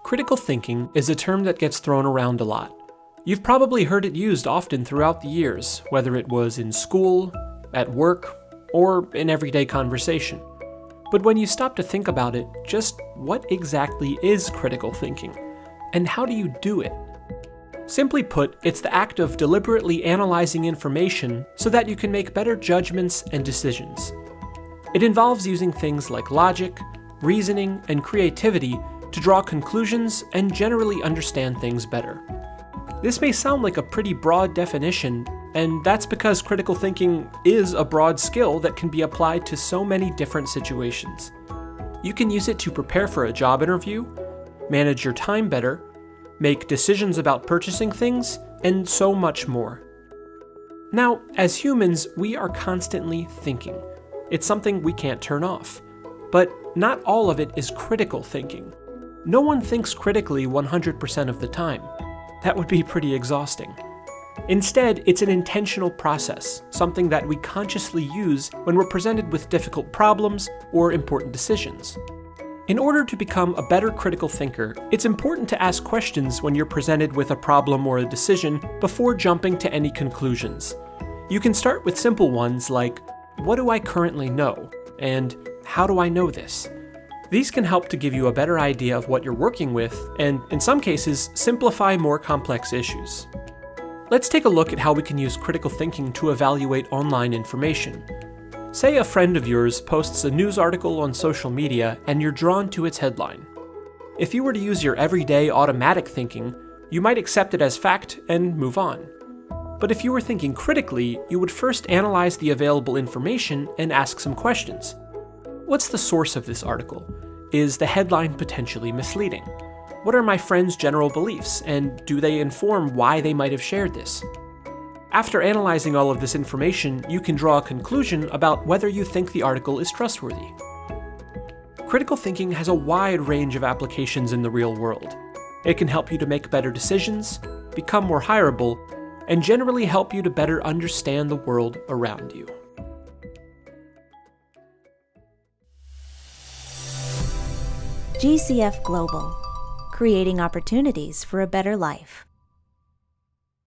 Critical thinking is a term that gets thrown around a lot. You've probably heard it used often throughout the years, whether it was in school, at work, or in everyday conversation. But when you stop to think about it, just what exactly is critical thinking? And how do you do it? Simply put, it's the act of deliberately analyzing information so that you can make better judgments and decisions. It involves using things like logic, reasoning, and creativity to draw conclusions and generally understand things better. This may sound like a pretty broad definition, and that's because critical thinking is a broad skill that can be applied to so many different situations. You can use it to prepare for a job interview, manage your time better, make decisions about purchasing things, and so much more. Now, as humans, we are constantly thinking. It's something we can't turn off. But not all of it is critical thinking. No one thinks critically 100% of the time. That would be pretty exhausting. Instead, it's an intentional process, something that we consciously use when we're presented with difficult problems or important decisions. In order to become a better critical thinker, it's important to ask questions when you're presented with a problem or a decision before jumping to any conclusions. You can start with simple ones like, what do I currently know? And how do I know this? These can help to give you a better idea of what you're working with, and in some cases, simplify more complex issues. Let's take a look at how we can use critical thinking to evaluate online information. Say a friend of yours posts a news article on social media and you're drawn to its headline. If you were to use your everyday automatic thinking, you might accept it as fact and move on. But if you were thinking critically, you would first analyze the available information and ask some questions. What's the source of this article? Is the headline potentially misleading? What are my friend's general beliefs, and do they inform why they might have shared this? After analyzing all of this information, you can draw a conclusion about whether you think the article is trustworthy. Critical thinking has a wide range of applications in the real world. It can help you to make better decisions, become more hireable, and generally help you to better understand the world around you. GCF Global, creating opportunities for a better life.